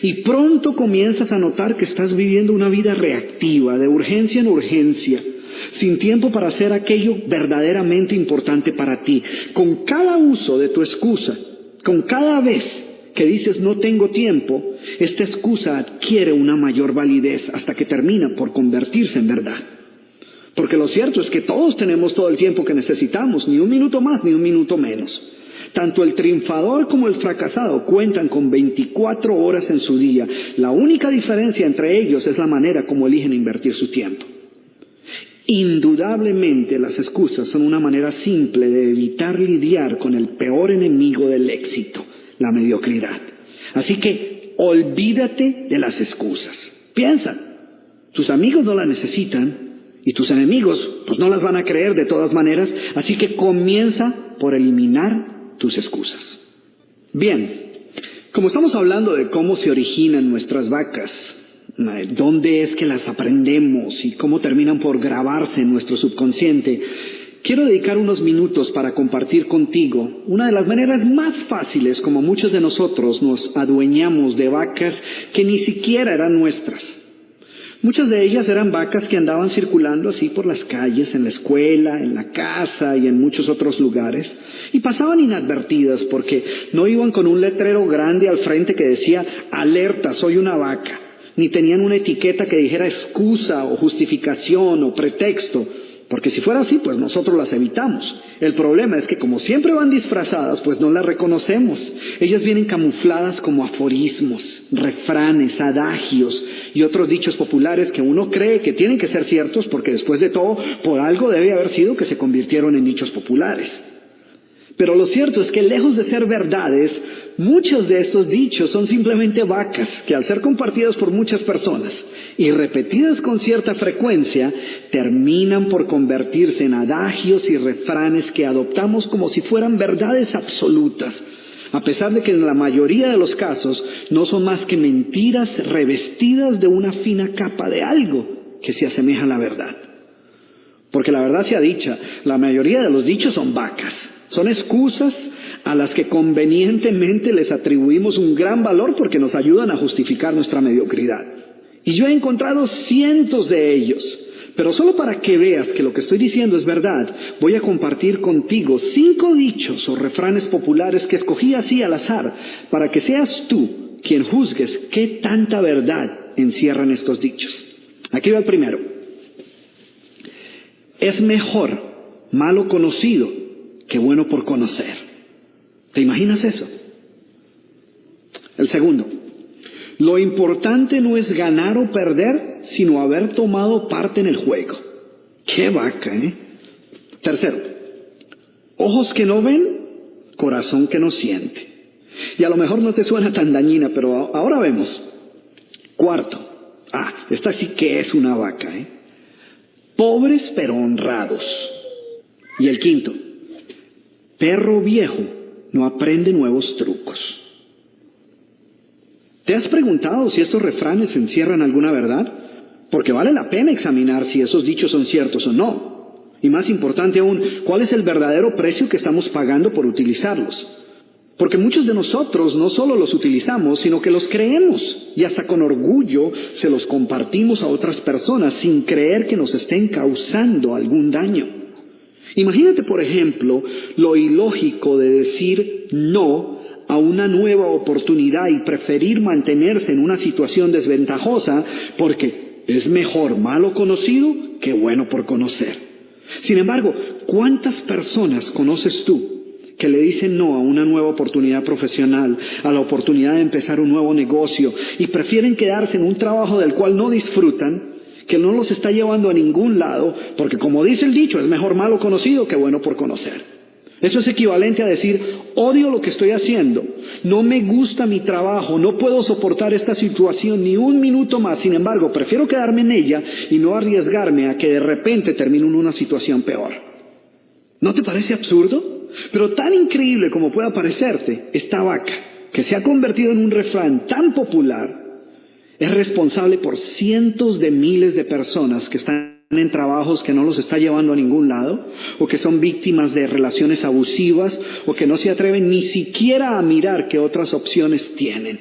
Y pronto comienzas a notar que estás viviendo una vida reactiva, de urgencia en urgencia, sin tiempo para hacer aquello verdaderamente importante para ti. Con cada uso de tu excusa, con cada vez que dices no tengo tiempo, esta excusa adquiere una mayor validez hasta que termina por convertirse en verdad. Porque lo cierto es que todos tenemos todo el tiempo que necesitamos, ni un minuto más ni un minuto menos. Tanto el triunfador como el fracasado cuentan con 24 horas en su día. La única diferencia entre ellos es la manera como eligen invertir su tiempo. Indudablemente las excusas son una manera simple de evitar lidiar con el peor enemigo del éxito, la mediocridad. Así que olvídate de las excusas. Piensa, tus amigos no las necesitan y tus enemigos pues no las van a creer de todas maneras, así que comienza por eliminar tus excusas. Bien, como estamos hablando de cómo se originan nuestras vacas, dónde es que las aprendemos y cómo terminan por grabarse en nuestro subconsciente, quiero dedicar unos minutos para compartir contigo una de las maneras más fáciles como muchos de nosotros nos adueñamos de vacas que ni siquiera eran nuestras. Muchas de ellas eran vacas que andaban circulando así por las calles, en la escuela, en la casa y en muchos otros lugares, y pasaban inadvertidas porque no iban con un letrero grande al frente que decía alerta, soy una vaca, ni tenían una etiqueta que dijera excusa o justificación o pretexto, porque si fuera así, pues nosotros las evitamos. El problema es que como siempre van disfrazadas, pues no las reconocemos. Ellas vienen camufladas como aforismos, refranes, adagios y otros dichos populares que uno cree que tienen que ser ciertos porque después de todo, por algo debe haber sido que se convirtieron en dichos populares. Pero lo cierto es que lejos de ser verdades, muchos de estos dichos son simplemente vacas que al ser compartidos por muchas personas y repetidas con cierta frecuencia, terminan por convertirse en adagios y refranes que adoptamos como si fueran verdades absolutas, a pesar de que en la mayoría de los casos no son más que mentiras revestidas de una fina capa de algo que se asemeja a la verdad. Porque la verdad sea dicha, la mayoría de los dichos son vacas. Son excusas a las que convenientemente les atribuimos un gran valor porque nos ayudan a justificar nuestra mediocridad. Y yo he encontrado cientos de ellos. Pero solo para que veas que lo que estoy diciendo es verdad, voy a compartir contigo 5 dichos o refranes populares que escogí así al azar, para que seas tú quien juzgues qué tanta verdad encierran estos dichos. Aquí va el primero. Es mejor malo conocido que bueno por conocer. ¿Te imaginas eso? El segundo. Lo importante no es ganar o perder, sino haber tomado parte en el juego. ¡Qué vaca, eh! Tercero. Ojos que no ven, corazón que no siente. Y a lo mejor no te suena tan dañina, pero ahora vemos. Cuarto. Esta sí que es una vaca, eh. Pobres pero honrados. Y el quinto. Perro viejo no aprende nuevos trucos. ¿Te has preguntado si estos refranes encierran alguna verdad? Porque vale la pena examinar si esos dichos son ciertos o no. Y más importante aún, ¿cuál es el verdadero precio que estamos pagando por utilizarlos? Porque muchos de nosotros no solo los utilizamos, sino que los creemos. Y hasta con orgullo se los compartimos a otras personas sin creer que nos estén causando algún daño. Imagínate, por ejemplo, lo ilógico de decir no a una nueva oportunidad y preferir mantenerse en una situación desventajosa porque es mejor malo conocido que bueno por conocer. Sin embargo, ¿cuántas personas conoces tú que le dicen no a una nueva oportunidad profesional, a la oportunidad de empezar un nuevo negocio y prefieren quedarse en un trabajo del cual no disfrutan, que no los está llevando a ningún lado, porque como dice el dicho, es mejor malo conocido que bueno por conocer? Eso es equivalente a decir, odio lo que estoy haciendo, no me gusta mi trabajo, no puedo soportar esta situación ni un minuto más, sin embargo, prefiero quedarme en ella y no arriesgarme a que de repente termine en una situación peor. ¿No te parece absurdo? Pero tan increíble como pueda parecerte, esta vaca, que se ha convertido en un refrán tan popular, es responsable por cientos de miles de personas que están en trabajos que no los está llevando a ningún lado, o que son víctimas de relaciones abusivas, o que no se atreven ni siquiera a mirar qué otras opciones tienen.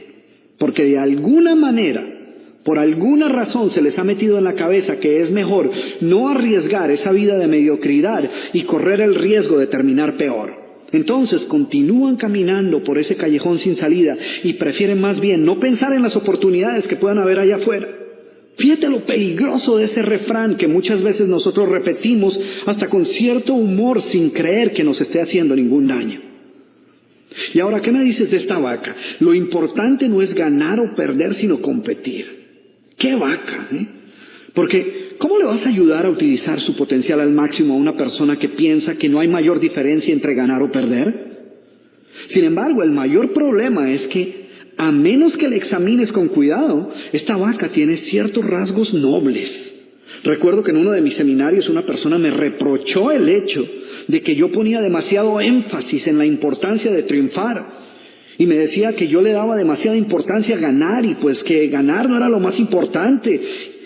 Porque de alguna manera, por alguna razón se les ha metido en la cabeza que es mejor no arriesgar esa vida de mediocridad y correr el riesgo de terminar peor. Entonces continúan caminando por ese callejón sin salida y prefieren más bien no pensar en las oportunidades que puedan haber allá afuera. Fíjate lo peligroso de ese refrán que muchas veces nosotros repetimos hasta con cierto humor sin creer que nos esté haciendo ningún daño. Y ahora, ¿qué me dices de esta vaca? Lo importante no es ganar o perder, sino competir. ¡Qué vaca, eh! Porque, ¿cómo le vas a ayudar a utilizar su potencial al máximo a una persona que piensa que no hay mayor diferencia entre ganar o perder? Sin embargo, el mayor problema es que, a menos que la examines con cuidado, esta vaca tiene ciertos rasgos nobles. Recuerdo que en uno de mis seminarios una persona me reprochó el hecho de que yo ponía demasiado énfasis en la importancia de triunfar. Y me decía que yo le daba demasiada importancia a ganar y pues que ganar no era lo más importante.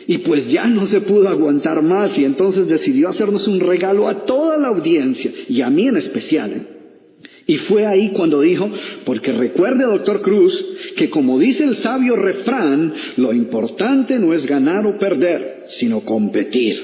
Y pues ya no se pudo aguantar más y entonces decidió hacernos un regalo a toda la audiencia y a mí en especial, ¿eh? Y fue ahí cuando dijo, porque recuerde, doctor Cruz, que como dice el sabio refrán, lo importante no es ganar o perder, sino competir.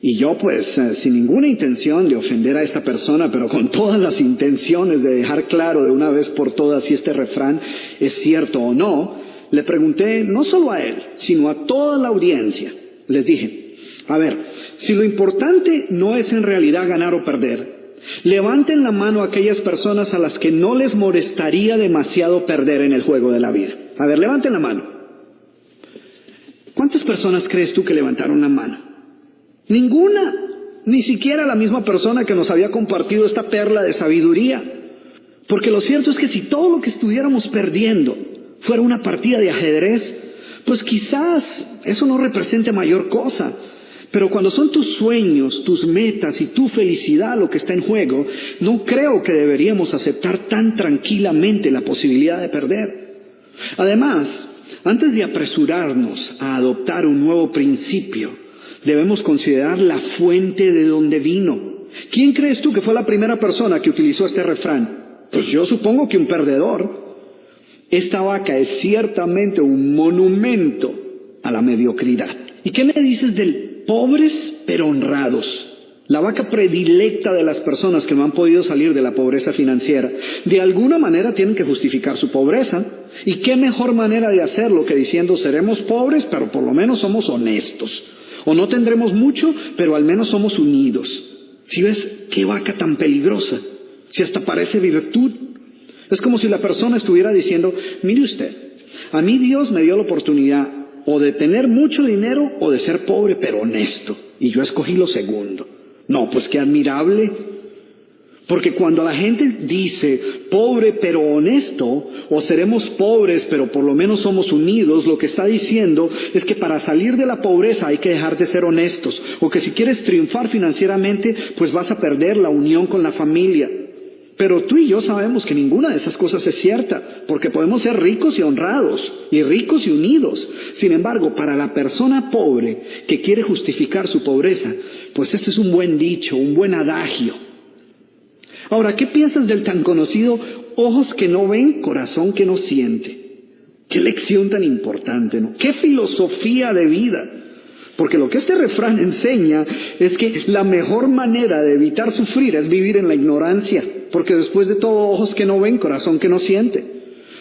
Y yo pues, sin ninguna intención de ofender a esta persona, pero con todas las intenciones de dejar claro de una vez por todas si este refrán es cierto o no, le pregunté no solo a él, sino a toda la audiencia. Les dije, A ver, si lo importante no es en realidad ganar o perder, levanten la mano aquellas personas a las que no les molestaría demasiado perder en el juego de la vida. A ver, levanten la mano. ¿Cuántas personas crees tú que levantaron la mano? Ninguna, ni siquiera la misma persona que nos había compartido esta perla de sabiduría. Porque lo cierto es que si todo lo que estuviéramos perdiendo fuera una partida de ajedrez, pues quizás eso no represente mayor cosa. Pero cuando son tus sueños, tus metas y tu felicidad lo que está en juego, no creo que deberíamos aceptar tan tranquilamente la posibilidad de perder. Además, antes de apresurarnos a adoptar un nuevo principio, debemos considerar la fuente de donde vino. ¿Quién crees tú que fue la primera persona que utilizó este refrán? Pues yo supongo que un perdedor. Esta vaca es ciertamente un monumento a la mediocridad. ¿Y qué me dices del pobres pero honrados? La vaca predilecta de las personas que no han podido salir de la pobreza financiera. De alguna manera tienen que justificar su pobreza. ¿Y qué mejor manera de hacerlo que diciendo seremos pobres pero por lo menos somos honestos? O no tendremos mucho pero al menos somos unidos. ¿Sí ves qué vaca tan peligrosa? Si hasta parece virtud. Es como si la persona estuviera diciendo, mire usted, a mí Dios me dio la oportunidad o de tener mucho dinero o de ser pobre pero honesto. Y yo escogí lo segundo. No, pues qué admirable. Porque cuando la gente dice pobre pero honesto, o seremos pobres pero por lo menos somos unidos, lo que está diciendo es que para salir de la pobreza hay que dejar de ser honestos. O que si quieres triunfar financieramente, pues vas a perder la unión con la familia. Pero tú y yo sabemos que ninguna de esas cosas es cierta, porque podemos ser ricos y honrados, y ricos y unidos. Sin embargo, para la persona pobre que quiere justificar su pobreza, pues este es un buen dicho, un buen adagio. Ahora, ¿qué piensas del tan conocido ojos que no ven, corazón que no siente? Qué lección tan importante, ¿no? Qué filosofía de vida. Porque lo que este refrán enseña es que la mejor manera de evitar sufrir es vivir en la ignorancia. Porque después de todo, ojos que no ven, corazón que no siente.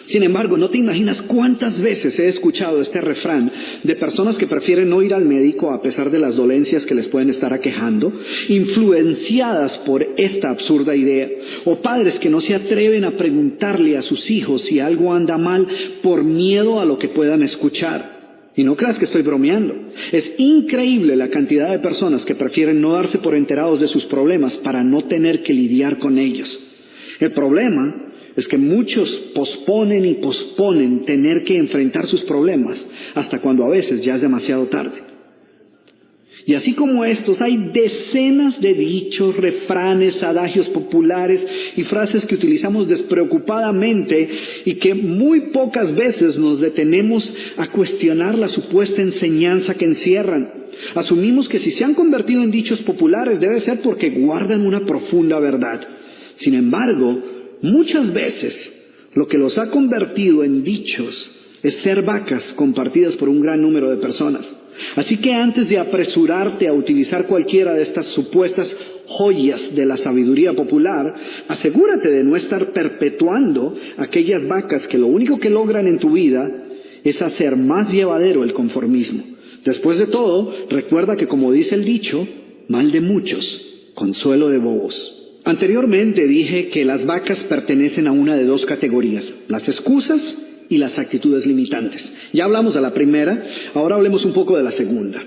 Sin embargo, no te imaginas cuántas veces he escuchado este refrán de personas que prefieren no ir al médico a pesar de las dolencias que les pueden estar aquejando, influenciadas por esta absurda idea, o padres que no se atreven a preguntarle a sus hijos si algo anda mal por miedo a lo que puedan escuchar. Y no creas que estoy bromeando. Es increíble la cantidad de personas que prefieren no darse por enterados de sus problemas para no tener que lidiar con ellos. El problema es que muchos posponen y posponen tener que enfrentar sus problemas hasta cuando a veces ya es demasiado tarde. Y así como estos, hay decenas de dichos, refranes, adagios populares y frases que utilizamos despreocupadamente y que muy pocas veces nos detenemos a cuestionar la supuesta enseñanza que encierran. Asumimos que si se han convertido en dichos populares debe ser porque guardan una profunda verdad. Sin embargo, muchas veces lo que los ha convertido en dichos es ser vacas compartidas por un gran número de personas. Así que antes de apresurarte a utilizar cualquiera de estas supuestas joyas de la sabiduría popular, asegúrate de no estar perpetuando aquellas vacas que lo único que logran en tu vida es hacer más llevadero el conformismo. Después de todo, recuerda que como dice el dicho, mal de muchos, consuelo de bobos. Anteriormente dije que las vacas pertenecen a una de dos categorías, las excusas y las actitudes limitantes. Ya hablamos de la primera, ahora hablemos un poco de la segunda.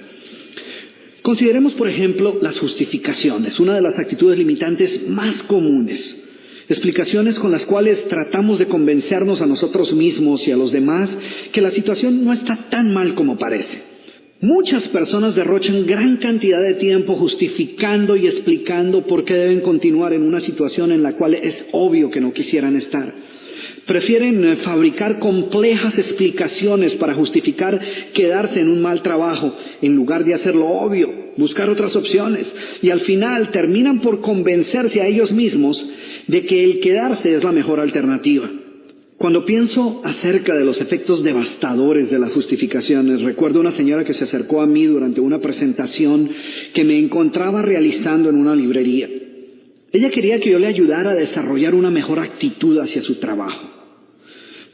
Consideremos, por ejemplo, las justificaciones, una de las actitudes limitantes más comunes. Explicaciones con las cuales tratamos de convencernos a nosotros mismos y a los demás que la situación no está tan mal como parece. Muchas personas derrochan gran cantidad de tiempo justificando y explicando por qué deben continuar en una situación en la cual es obvio que no quisieran estar. Prefieren fabricar complejas explicaciones para justificar quedarse en un mal trabajo, en lugar de hacer lo obvio, buscar otras opciones. Y al final terminan por convencerse a ellos mismos de que el quedarse es la mejor alternativa. Cuando pienso acerca de los efectos devastadores de las justificaciones, recuerdo una señora que se acercó a mí durante una presentación que me encontraba realizando en una librería. Ella quería que yo le ayudara a desarrollar una mejor actitud hacia su trabajo.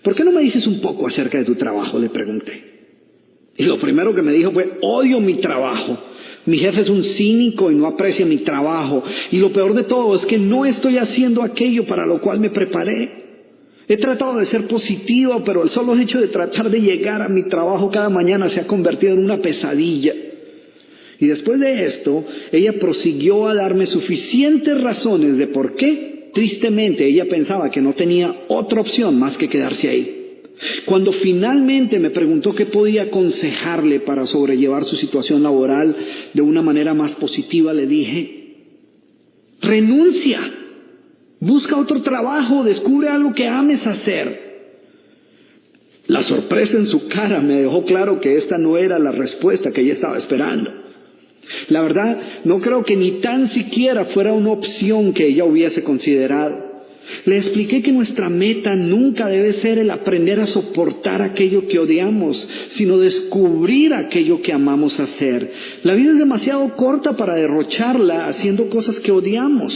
¿Por qué no me dices un poco acerca de tu trabajo?, le pregunté. Y lo primero que me dijo fue, odio mi trabajo. Mi jefe es un cínico y no aprecia mi trabajo. Y lo peor de todo es que no estoy haciendo aquello para lo cual me preparé. He tratado de ser positivo, pero el solo hecho de tratar de llegar a mi trabajo cada mañana se ha convertido en una pesadilla. Y después de esto, ella prosiguió a darme suficientes razones de por qué, tristemente, ella pensaba que no tenía otra opción más que quedarse ahí. Cuando finalmente me preguntó qué podía aconsejarle para sobrellevar su situación laboral de una manera más positiva, le dije: renuncia, busca otro trabajo, descubre algo que ames hacer. La sorpresa en su cara me dejó claro que esta no era la respuesta que ella estaba esperando. La verdad, no creo que ni tan siquiera fuera una opción que ella hubiese considerado. Le expliqué que nuestra meta nunca debe ser el aprender a soportar aquello que odiamos, sino descubrir aquello que amamos hacer. La vida es demasiado corta para derrocharla haciendo cosas que odiamos.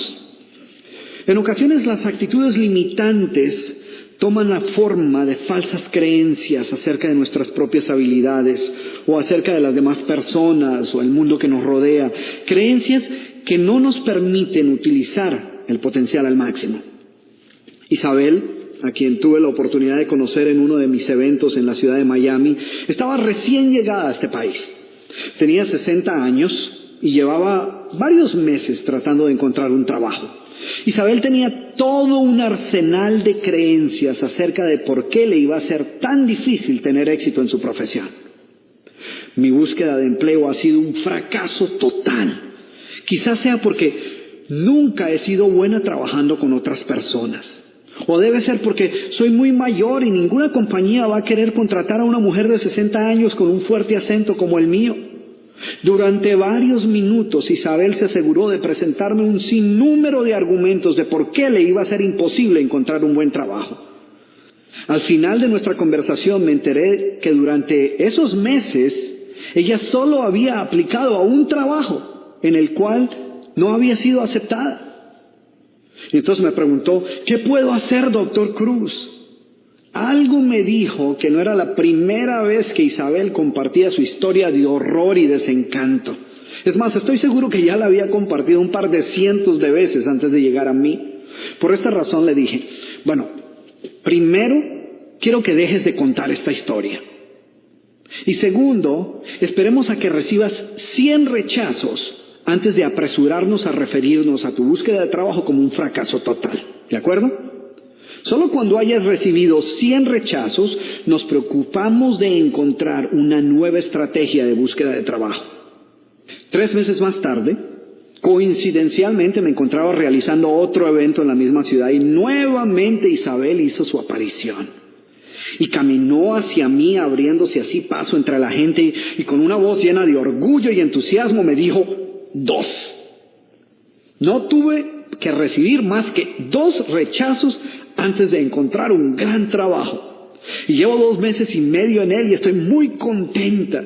En ocasiones las actitudes limitantes toman la forma de falsas creencias acerca de nuestras propias habilidades o acerca de las demás personas o el mundo que nos rodea. Creencias que no nos permiten utilizar el potencial al máximo. Isabel, a quien tuve la oportunidad de conocer en uno de mis eventos en la ciudad de Miami, estaba recién llegada a este país. Tenía 60 años y llevaba varios meses tratando de encontrar un trabajo. Isabel tenía todo un arsenal de creencias acerca de por qué le iba a ser tan difícil tener éxito en su profesión. Mi búsqueda de empleo ha sido un fracaso total. Quizás sea porque nunca he sido buena trabajando con otras personas. O debe ser porque soy muy mayor y ninguna compañía va a querer contratar a una mujer de 60 años con un fuerte acento como el mío. Durante varios minutos Isabel se aseguró de presentarme un sinnúmero de argumentos de por qué le iba a ser imposible encontrar un buen trabajo. Al final de nuestra conversación me enteré que durante esos meses ella solo había aplicado a un trabajo en el cual no había sido aceptada. Y entonces me preguntó: ¿qué puedo hacer, doctor Cruz? Algo me dijo que no era la primera vez que Isabel compartía su historia de horror y desencanto. Es más, estoy seguro que ya la había compartido un par de cientos de veces antes de llegar a mí. Por esta razón le dije: bueno, primero, quiero que dejes de contar esta historia. Y segundo, esperemos a que recibas 100 rechazos antes de apresurarnos a referirnos a tu búsqueda de trabajo como un fracaso total. ¿De acuerdo? Solo cuando hayas recibido 100 rechazos, nos preocupamos de encontrar una nueva estrategia de búsqueda de trabajo. 3 meses más tarde, coincidencialmente me encontraba realizando otro evento en la misma ciudad y nuevamente Isabel hizo su aparición. Y caminó hacia mí abriéndose así paso entre la gente y con una voz llena de orgullo y entusiasmo me dijo: 2. No tuve que recibir más que 2 rechazos antes de encontrar un gran trabajo. Y llevo 2 meses y medio en él y estoy muy contenta.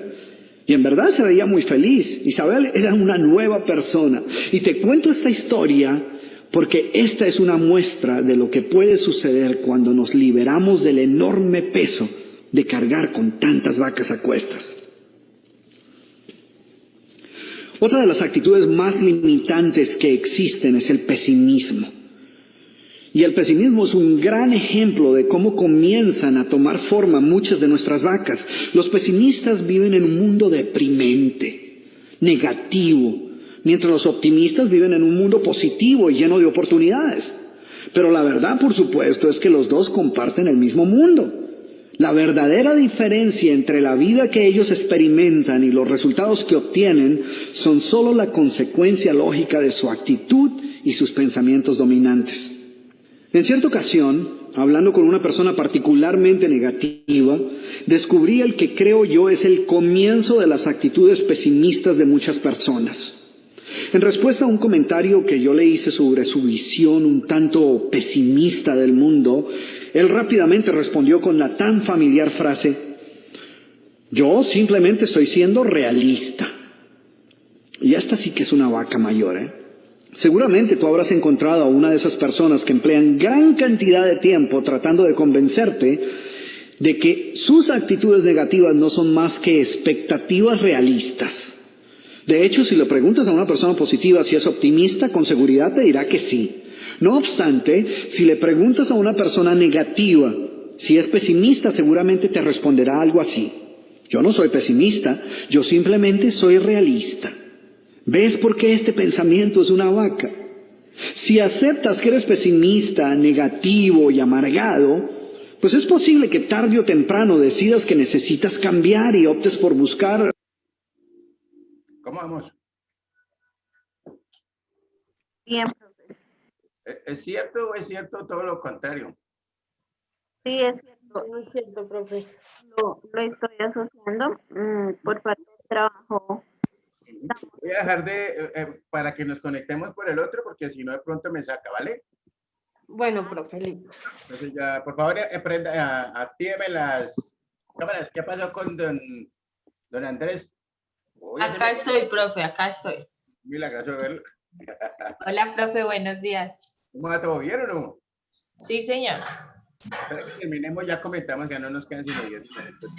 Y en verdad se veía muy feliz. Isabel era una nueva persona. Y te cuento esta historia porque esta es una muestra de lo que puede suceder cuando nos liberamos del enorme peso de cargar con tantas vacas a cuestas. Otra de las actitudes más limitantes que existen es el pesimismo. Y el pesimismo es un gran ejemplo de cómo comienzan a tomar forma muchas de nuestras vacas. Los pesimistas viven en un mundo deprimente, negativo, mientras los optimistas viven en un mundo positivo y lleno de oportunidades. Pero la verdad, por supuesto, es que los dos comparten el mismo mundo. La verdadera diferencia entre la vida que ellos experimentan y los resultados que obtienen son solo la consecuencia lógica de su actitud y sus pensamientos dominantes. En cierta ocasión, hablando con una persona particularmente negativa, descubrí el que creo yo es el comienzo de las actitudes pesimistas de muchas personas. En respuesta a un comentario que yo le hice sobre su visión un tanto pesimista del mundo, él rápidamente respondió con la tan familiar frase: yo simplemente estoy siendo realista. Y esta sí que es una vaca mayor, ¿eh? Seguramente tú habrás encontrado a una de esas personas que emplean gran cantidad de tiempo tratando de convencerte de que sus actitudes negativas no son más que expectativas realistas. De hecho, si le preguntas a una persona positiva si es optimista, con seguridad te dirá que sí. No obstante, si le preguntas a una persona negativa si es pesimista, seguramente te responderá algo así. Yo no soy pesimista, yo simplemente soy realista. ¿Ves por qué este pensamiento es una vaca? Si aceptas que eres pesimista, negativo y amargado, pues es posible que tarde o temprano decidas que necesitas cambiar y optes por buscar... ¿Cómo vamos? Bien, profe. ¿Es cierto o es cierto todo lo contrario? Sí, es cierto. No es cierto, profe. Lo estoy asociando por parte del trabajo. Voy a dejar para que nos conectemos por el otro, porque si no de pronto me saca, ¿vale? Bueno, profe, listo. Entonces ya, por favor, actíveme las cámaras. ¿Qué pasó con don Andrés? Oye, Acá estoy, profe, acá estoy. milagroso verlo. Hola, profe, buenos días. ¿Cómo va? ¿Todo bien o no? Sí, señor. Espera que terminemos, ya comentamos que no nos quedan sino 10 minutos.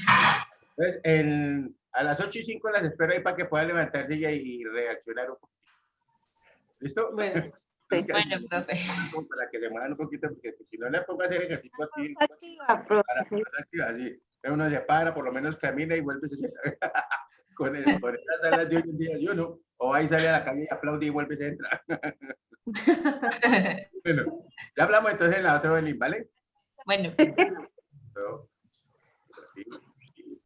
Entonces, a las 8:05 las espero ahí para que puedan levantarse y reaccionar un poco. ¿Listo? Bueno, Entonces, Bueno, profe. como para que se muevan un poquito, porque si no le pongo a hacer ejercicio aquí, Activa, para profe. más activa, así. Uno se para, por lo menos camina y vuelve y se sienta. Con esas salas de hoy en día, yo no. O ahí sale a la calle y aplaude y vuelve y se entra. Bueno, ya hablamos entonces en la otra Belín, ¿vale? Bueno. Todo. Sí.